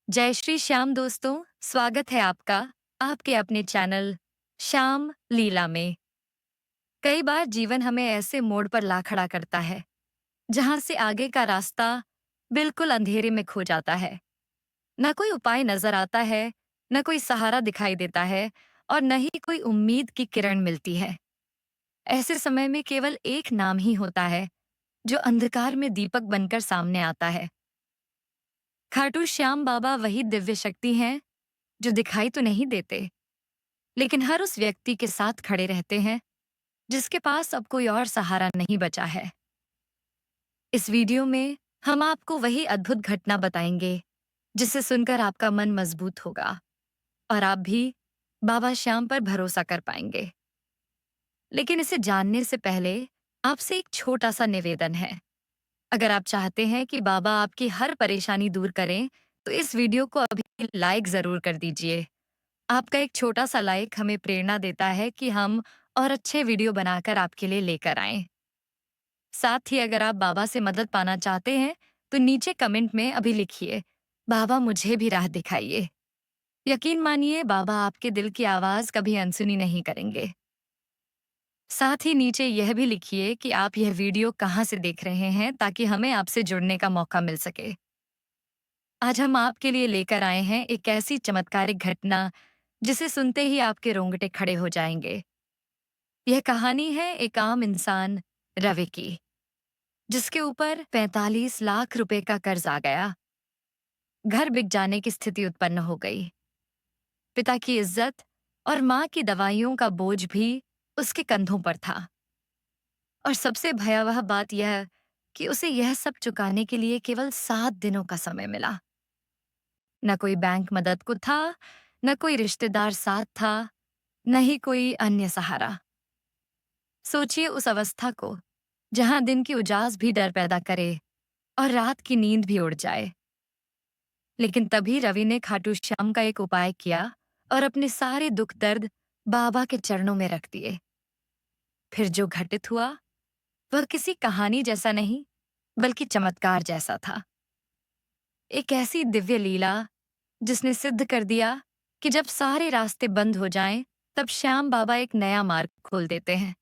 जय श्री श्याम दोस्तों, स्वागत है आपका आपके अपने चैनल श्याम लीला में। कई बार जीवन हमें ऐसे मोड़ पर ला खड़ा करता है जहां से आगे का रास्ता बिल्कुल अंधेरे में खो जाता है। न कोई उपाय नजर आता है, न कोई सहारा दिखाई देता है और न ही कोई उम्मीद की किरण मिलती है। ऐसे समय में केवल एक नाम ही होता है जो अंधकार में दीपक बनकर सामने आता है। खाटू श्याम बाबा वही दिव्य शक्ति हैं जो दिखाई तो नहीं देते, लेकिन हर उस व्यक्ति के साथ खड़े रहते हैं जिसके पास अब कोई और सहारा नहीं बचा है। इस वीडियो में हम आपको वही अद्भुत घटना बताएंगे जिसे सुनकर आपका मन मजबूत होगा और आप भी बाबा श्याम पर भरोसा कर पाएंगे। लेकिन इसे जानने से पहले आपसे एक छोटा सा निवेदन है। अगर आप चाहते हैं कि बाबा आपकी हर परेशानी दूर करें, तो इस वीडियो को अभी लाइक जरूर कर दीजिए। आपका एक छोटा सा लाइक हमें प्रेरणा देता है कि हम और अच्छे वीडियो बनाकर आपके लिए लेकर आएं। साथ ही अगर आप बाबा से मदद पाना चाहते हैं, तो नीचे कमेंट में अभी लिखिए, बाबा मुझे भी राह दिखाइए। यकीन मानिए, बाबा आपके दिल की आवाज कभी अनसुनी नहीं करेंगे। साथ ही नीचे यह भी लिखिए कि आप यह वीडियो कहाँ से देख रहे हैं, ताकि हमें आपसे जुड़ने का मौका मिल सके। आज हम आपके लिए लेकर आए हैं एक ऐसी चमत्कारिक घटना जिसे सुनते ही आपके रोंगटे खड़े हो जाएंगे। यह कहानी है एक आम इंसान रवि की, जिसके ऊपर 45 लाख रुपए का कर्ज आ गया। घर बिक जाने की स्थिति उत्पन्न हो गई। पिता की इज्जत और माँ की दवाइयों का बोझ भी उसके कंधों पर था। और सबसे भयावह बात यह कि उसे यह सब चुकाने के लिए केवल 7 दिनों का समय मिला। न कोई बैंक मदद को था, न कोई रिश्तेदार साथ था, न ही कोई अन्य सहारा। सोचिए उस अवस्था को जहां दिन की उजास भी डर पैदा करे और रात की नींद भी उड़ जाए। लेकिन तभी रवि ने खाटू श्याम का एक उपाय किया और अपने सारे दुख दर्द बाबा के चरणों में रख दिए। फिर जो घटित हुआ वह किसी कहानी जैसा नहीं, बल्कि चमत्कार जैसा था। एक ऐसी दिव्य लीला जिसने सिद्ध कर दिया कि जब सारे रास्ते बंद हो जाएं, तब श्याम बाबा एक नया मार्ग खोल देते हैं।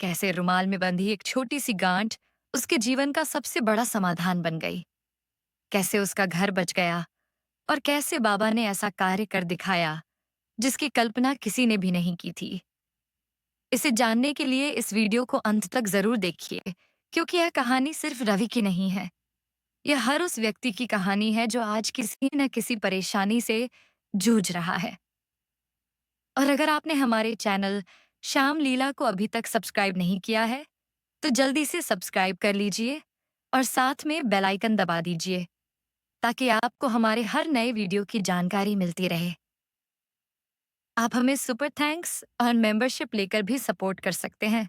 कैसे रुमाल में बंधी एक छोटी सी गांठ उसके जीवन का सबसे बड़ा समाधान बन गई। कैसे उसका घर बच गया और कैसे बाबा ने ऐसा कार्य कर दिखाया जिसकी कल्पना किसी ने भी नहीं की थी। इसे जानने के लिए इस वीडियो को अंत तक जरूर देखिए, क्योंकि यह कहानी सिर्फ रवि की नहीं है। यह हर उस व्यक्ति की कहानी है जो आज किसी न किसी परेशानी से जूझ रहा है। और अगर आपने हमारे चैनल श्याम लीला को अभी तक सब्सक्राइब नहीं किया है, तो जल्दी से सब्सक्राइब कर लीजिए और साथ में बेल आइकन दबा दीजिए, ताकि आपको हमारे हर नए वीडियो की जानकारी मिलती रहे। आप हमें सुपर थैंक्स और मेंबरशिप लेकर भी सपोर्ट कर सकते हैं,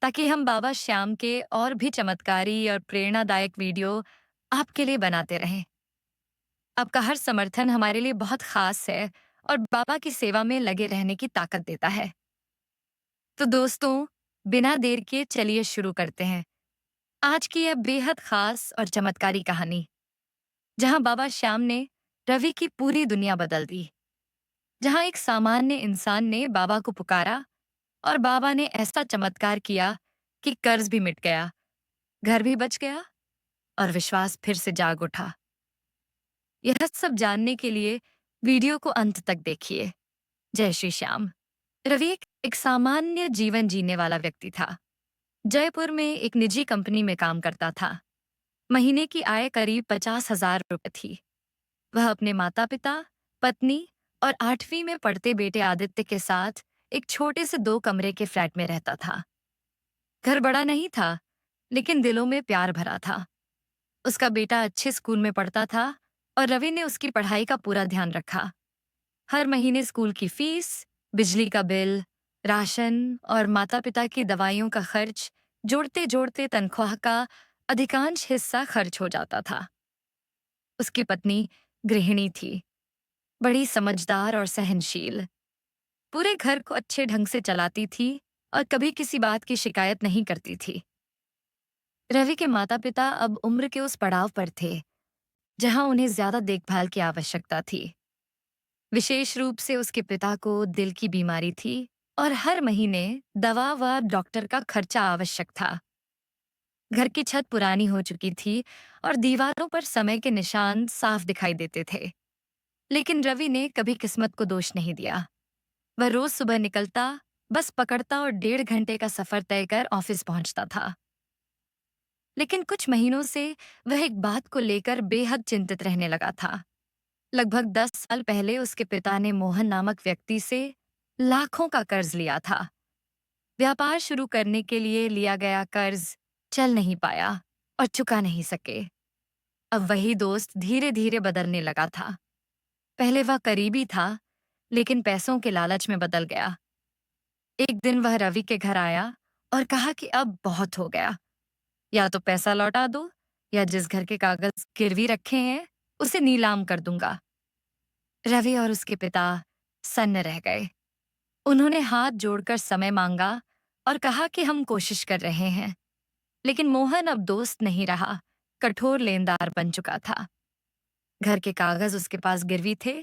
ताकि हम बाबा श्याम के और भी चमत्कारी और प्रेरणादायक वीडियो आपके लिए बनाते रहें। आपका हर समर्थन हमारे लिए बहुत खास है और बाबा की सेवा में लगे रहने की ताकत देता है। तो दोस्तों, बिना देर के चलिए शुरू करते हैं आज की यह बेहद खास और चमत्कारी कहानी, जहां बाबा श्याम ने रवि की पूरी दुनिया बदल दी। जहां एक सामान्य इंसान ने बाबा को पुकारा और बाबा ने ऐसा चमत्कार किया कि कर्ज भी मिट गया, घर भी बच गया और विश्वास फिर से जाग उठा। यह सब जानने के लिए वीडियो को अंत तक देखिए। जय श्री श्याम। रवि एक सामान्य जीवन जीने वाला व्यक्ति था। जयपुर में एक निजी कंपनी में काम करता था। महीने की आय करीब 50,000 रुपए थी। वह अपने माता पिता, पत्नी और 8वीं में पढ़ते बेटे आदित्य के साथ एक छोटे से 2 कमरे के फ्लैट में रहता था। घर बड़ा नहीं था, लेकिन दिलों में प्यार भरा था। उसका बेटा अच्छे स्कूल में पढ़ता था और रवि ने उसकी पढ़ाई का पूरा ध्यान रखा। हर महीने स्कूल की फीस, बिजली का बिल, राशन और माता-पिता की दवाइयों का खर्च जोड़ते-जोड़ते तनख्वाह का अधिकांश हिस्सा खर्च हो जाता था। उसकी पत्नी गृहिणी थी, बड़ी समझदार और सहनशील। पूरे घर को अच्छे ढंग से चलाती थी और कभी किसी बात की शिकायत नहीं करती थी। रवि के माता-पिता अब उम्र के उस पड़ाव पर थे जहां उन्हें ज्यादा देखभाल की आवश्यकता थी। विशेष रूप से उसके पिता को दिल की बीमारी थी और हर महीने दवा व डॉक्टर का खर्चा आवश्यक था। घर की छत पुरानी हो चुकी थी और दीवारों पर समय के निशान साफ दिखाई देते थे। लेकिन रवि ने कभी किस्मत को दोष नहीं दिया। वह रोज सुबह निकलता, बस पकड़ता और 1.5 घंटे का सफर तय कर ऑफिस पहुंचता था। लेकिन कुछ महीनों से वह एक बात को लेकर बेहद चिंतित रहने लगा था। लगभग 10 साल पहले उसके पिता ने मोहन नामक व्यक्ति से लाखों का कर्ज लिया था। व्यापार शुरू करने के लिए लिया गया कर्ज चल नहीं पाया और चुका नहीं सके। अब वही दोस्त धीरे धीरे बदलने लगा था। पहले वह करीबी था, लेकिन पैसों के लालच में बदल गया। एक दिन वह रवि के घर आया और कहा कि अब बहुत हो गया, या तो पैसा लौटा दो या जिस घर के कागज गिरवी रखे हैं उसे नीलाम कर दूंगा। रवि और उसके पिता सन्न रह गए। उन्होंने हाथ जोड़कर समय मांगा और कहा कि हम कोशिश कर रहे हैं। लेकिन मोहन अब दोस्त नहीं रहा, कठोर लेनदार बन चुका था। घर के कागज उसके पास गिरवी थे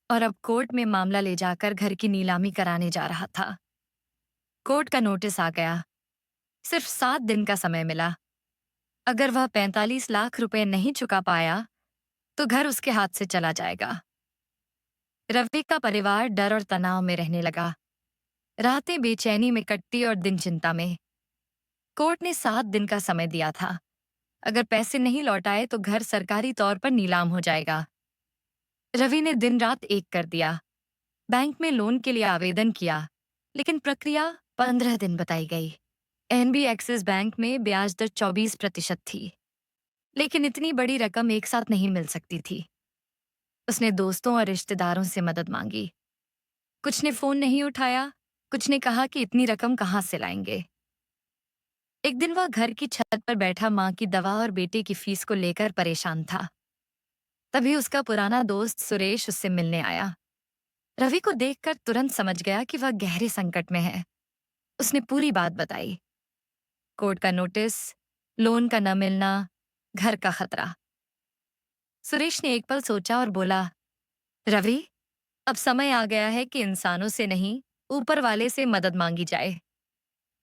और अब कोर्ट में मामला ले जाकर घर की नीलामी कराने जा रहा था। कोर्ट का नोटिस आ गया। सिर्फ 7 दिन का समय मिला। अगर वह 45 लाख रुपए नहीं चुका पाया तो घर उसके हाथ से चला जाएगा। रवि का परिवार डर और तनाव में रहने लगा। रातें बेचैनी में कटती और दिन चिंता में। कोर्ट ने 7 दिन का समय दिया था। अगर पैसे नहीं लौटाए तो घर सरकारी तौर पर नीलाम हो जाएगा। रवि ने दिन रात एक कर दिया। बैंक में लोन के लिए आवेदन किया, लेकिन प्रक्रिया 15 दिन बताई गई। एनबी एक्सिस बैंक में ब्याज दर 24% थी, लेकिन इतनी बड़ी रकम एक साथ नहीं मिल सकती थी। उसने दोस्तों और रिश्तेदारों से मदद मांगी। कुछ ने फोन नहीं उठाया, कुछ ने कहा कि इतनी रकम कहां से लाएंगे। एक दिन वह घर की छत पर बैठा मां की दवा और बेटे की फीस को लेकर परेशान था। तभी उसका पुराना दोस्त सुरेश उससे मिलने आया। रवि को देखकर तुरंत समझ गया कि वह गहरे संकट में है। उसने पूरी बात बताई। कोर्ट का नोटिस, लोन का न मिलना, घर का खतरा। सुरेश ने एक पल सोचा और बोला, रवि, अब समय आ गया है कि इंसानों से नहीं, ऊपर वाले से मदद मांगी जाए।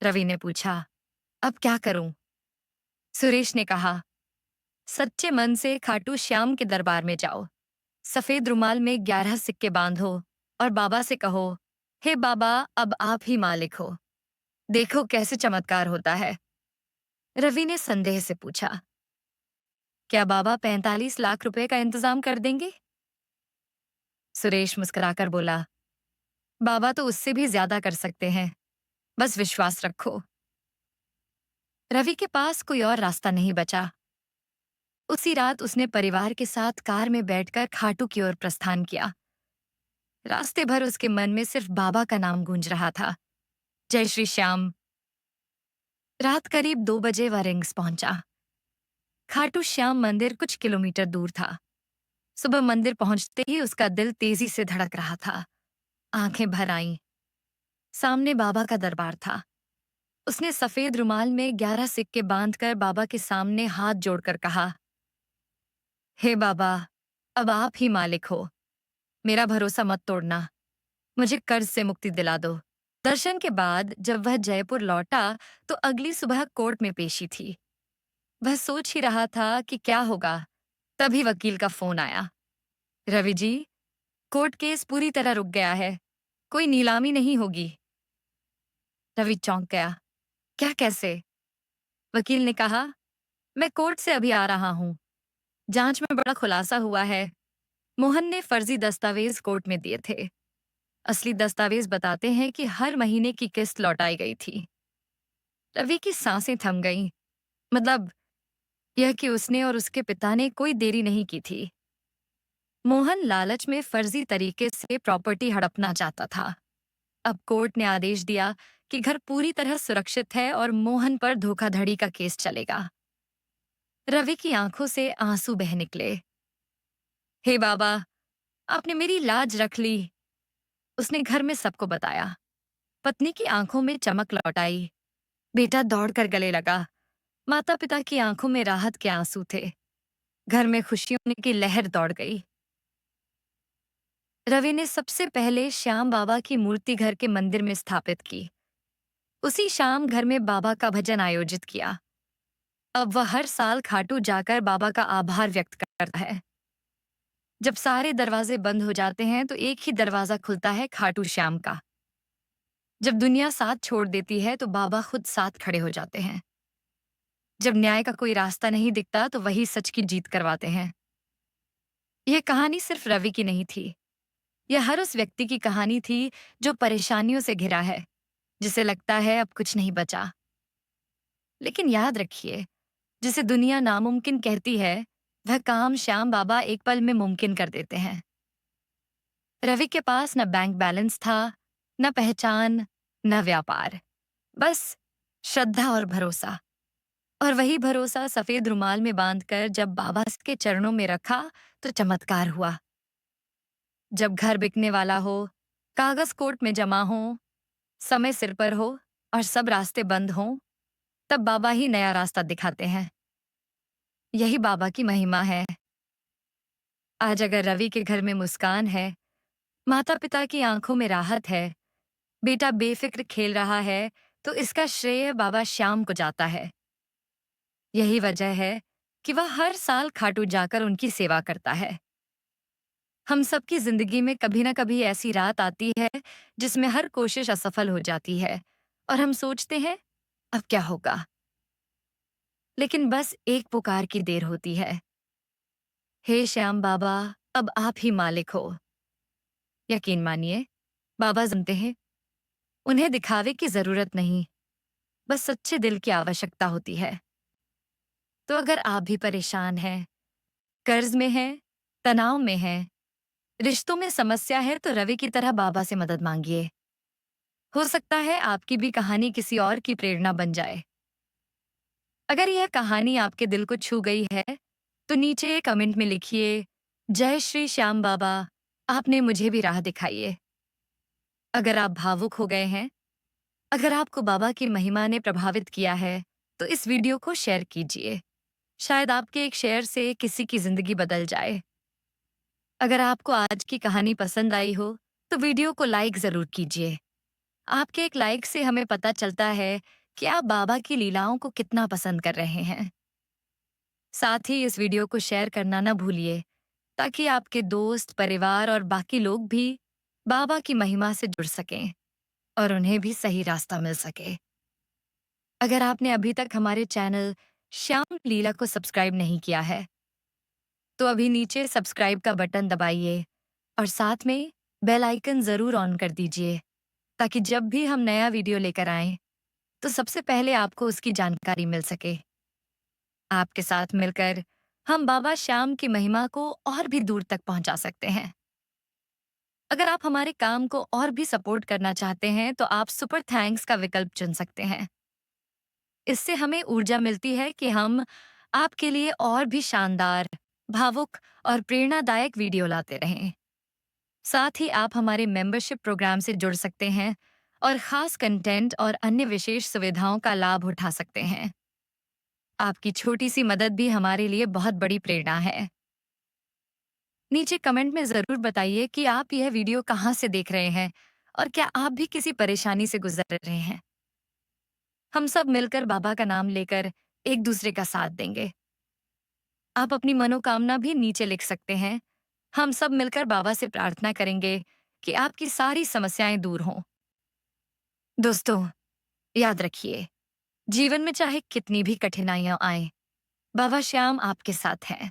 रवि ने पूछा, अब क्या करूं? सुरेश ने कहा, सच्चे मन से खाटू श्याम के दरबार में जाओ। सफेद रुमाल में 11 सिक्के बांधो और बाबा से कहो, हे बाबा, अब आप ही मालिक हो। देखो कैसे चमत्कार होता है। रवि ने संदेह से पूछा, क्या बाबा 45 लाख रुपए का इंतजाम कर देंगे? सुरेश मुस्कुराकर बोला, बाबा तो उससे भी ज्यादा कर सकते हैं, बस विश्वास रखो। रवि के पास कोई और रास्ता नहीं बचा। उसी रात उसने परिवार के साथ कार में बैठकर खाटू की ओर प्रस्थान किया। रास्ते भर उसके मन में सिर्फ बाबा का नाम गूंज रहा था, जय श्री श्याम। रात करीब 2 बजे वह रिंग्स पहुंचा। खाटू श्याम मंदिर कुछ किलोमीटर दूर था। सुबह मंदिर पहुंचते ही उसका दिल तेजी से धड़क रहा था। आंखें भर आईं। सामने बाबा का दरबार था। उसने सफेद रुमाल में 11 सिक्के बांधकर बाबा के सामने हाथ जोड़कर कहा, हे बाबा, अब आप ही मालिक हो। मेरा भरोसा मत तोड़ना। मुझे कर्ज से मुक्ति दिला दो। दर्शन के बाद जब वह जयपुर लौटा तो अगली सुबह कोर्ट में पेशी थी। वह सोच ही रहा था कि क्या होगा। तभी वकील का फोन आया, रवि जी, कोर्ट केस पूरी तरह रुक गया है। कोई नीलामी नहीं होगी। रवि चौंक गया। क्या, कैसे? वकील ने कहा, मैं कोर्ट से अभी आ रहा हूं। जांच में बड़ा खुलासा हुआ है। मोहन ने फर्जी दस्तावेज कोर्ट में दिए थे। असली दस्तावेज बताते हैं कि हर महीने की किस्त लौटाई गई थी। रवि की सांसें थम गईं। मतलब यह कि उसने और उसके पिता ने कोई देरी नहीं की थी। मोहन लालच में फर्जी तरीके से प्रॉपर्टी हड़पना चाहता था। अब कोर्ट ने आदेश दिया कि घर पूरी तरह सुरक्षित है और मोहन पर धोखाधड़ी का केस चलेगा। रवि की आंखों से आंसू बह निकले। हे बाबा, आपने मेरी लाज रख ली। उसने घर में सबको बताया। पत्नी की आंखों में चमक लौट आई। बेटा दौड़कर गले लगा। माता पिता की आंखों में राहत के आंसू थे। घर में खुशियों की लहर दौड़ गई। रवि ने सबसे पहले श्याम बाबा की मूर्ति घर के मंदिर में स्थापित की। उसी शाम घर में बाबा का भजन आयोजित किया। अब वह हर साल खाटू जाकर बाबा का आभार व्यक्त करता है। जब सारे दरवाजे बंद हो जाते हैं तो एक ही दरवाजा खुलता है, खाटू श्याम का। जब दुनिया साथ छोड़ देती है तो बाबा खुद साथ खड़े हो जाते हैं। जब न्याय का कोई रास्ता नहीं दिखता तो वही सच की जीत करवाते हैं। यह कहानी सिर्फ रवि की नहीं थी। यह हर उस व्यक्ति की कहानी थी जो परेशानियों से घिरा है, जिसे लगता है अब कुछ नहीं बचा। लेकिन याद रखिए, जिसे दुनिया नामुमकिन कहती है, वह काम श्याम बाबा एक पल में मुमकिन कर देते हैं। रवि के पास न बैंक बैलेंस था, न पहचान, न व्यापार, बस श्रद्धा और भरोसा। और वही भरोसा सफेद रुमाल में बांधकर जब बाबा के चरणों में रखा तो चमत्कार हुआ। जब घर बिकने वाला हो, कागज कोर्ट में जमा हो, समय सिर पर हो और सब रास्ते बंद हों, तब बाबा ही नया रास्ता दिखाते हैं। यही बाबा की महिमा है। आज अगर रवि के घर में मुस्कान है, माता पिता की आंखों में राहत है, बेटा बेफिक्र खेल रहा है, तो इसका श्रेय बाबा श्याम को जाता है। यही वजह है कि वह हर साल खाटू जाकर उनकी सेवा करता है। हम सबकी जिंदगी में कभी ना कभी ऐसी रात आती है जिसमें हर कोशिश असफल हो जाती है और हम सोचते हैं अब क्या होगा। लेकिन बस एक पुकार की देर होती है, हे श्याम बाबा, अब आप ही मालिक हो। यकीन मानिए, बाबा जानते हैं, उन्हें दिखावे की जरूरत नहीं, बस सच्चे दिल की आवश्यकता होती है। तो अगर आप भी परेशान हैं, कर्ज में हैं, तनाव में हैं, रिश्तों में समस्या है, तो रवि की तरह बाबा से मदद मांगिए। हो सकता है आपकी भी कहानी किसी और की प्रेरणा बन जाए। अगर यह कहानी आपके दिल को छू गई है, तो नीचे कमेंट में लिखिए, जय श्री श्याम बाबा, आपने मुझे भी राह दिखाई है। अगर आप भावुक हो गए हैं, अगर आपको बाबा की महिमा ने प्रभावित किया है, तो इस वीडियो को शेयर कीजिए। शायद आपके एक शेयर से किसी की जिंदगी बदल जाए। अगर आपको आज की कहानी पसंद आई हो, तो वीडियो को लाइक जरूर कीजिए। आपके एक लाइक से हमें पता चलता है कि आप बाबा की लीलाओं को कितना पसंद कर रहे हैं। साथ ही इस वीडियो को शेयर करना ना भूलिए, ताकि आपके दोस्त, परिवार और बाकी लोग भी बाबा की महिमा से जुड़ सकें और उन्हें भी सही रास्ता मिल सके। अगर आपने अभी तक हमारे चैनल श्याम लीला को सब्सक्राइब नहीं किया है, तो अभी नीचे सब्सक्राइब का बटन दबाइए और साथ में बेल आइकन जरूर ऑन कर दीजिए, ताकि जब भी हम नया वीडियो लेकर आएं, तो सबसे पहले आपको उसकी जानकारी मिल सके। आपके साथ मिलकर हम बाबा श्याम की महिमा को और भी दूर तक पहुंचा सकते हैं। अगर आप हमारे काम को और भी सपोर्ट करना चाहते हैं, तो आप सुपर थैंक्स का विकल्प चुन सकते हैं। इससे हमें ऊर्जा मिलती है कि हम आपके लिए और भी शानदार, भावुक और प्रेरणादायक वीडियो लाते रहें। साथ ही आप हमारे मेंबरशिप प्रोग्राम से जुड़ सकते हैं और खास कंटेंट और अन्य विशेष सुविधाओं का लाभ उठा सकते हैं। आपकी छोटी सी मदद भी हमारे लिए बहुत बड़ी प्रेरणा है। नीचे कमेंट में जरूर बताइए कि आप यह वीडियो कहाँ से देख रहे हैं और क्या आप भी किसी परेशानी से गुजर रहे हैं। हम सब मिलकर बाबा का नाम लेकर एक दूसरे का साथ देंगे। आप अपनी मनोकामना भी नीचे लिख सकते हैं। हम सब मिलकर बाबा से प्रार्थना करेंगे कि आपकी सारी समस्याएं दूर हों। दोस्तों, याद रखिए, जीवन में चाहे कितनी भी कठिनाइयां आए, बाबा श्याम आपके साथ हैं।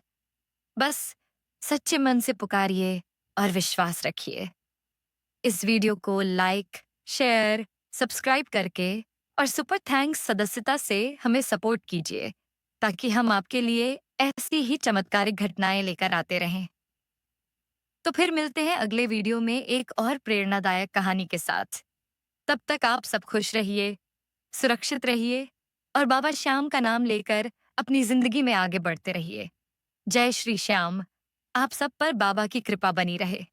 बस सच्चे मन से पुकारिए और विश्वास रखिए। इस वीडियो को लाइक, शेयर, सब्सक्राइब करके और सुपर थैंक्स सदस्यता से हमें सपोर्ट कीजिए, ताकि हम आपके लिए ऐसी ही चमत्कारिक घटनाएं लेकर आते रहें। तो फिर मिलते हैं अगले वीडियो में एक और प्रेरणादायक कहानी के साथ। तब तक आप सब खुश रहिए, सुरक्षित रहिए और बाबा श्याम का नाम लेकर अपनी जिंदगी में आगे बढ़ते रहिए। जय श्री श्याम। आप सब पर बाबा की कृपा बनी रहे।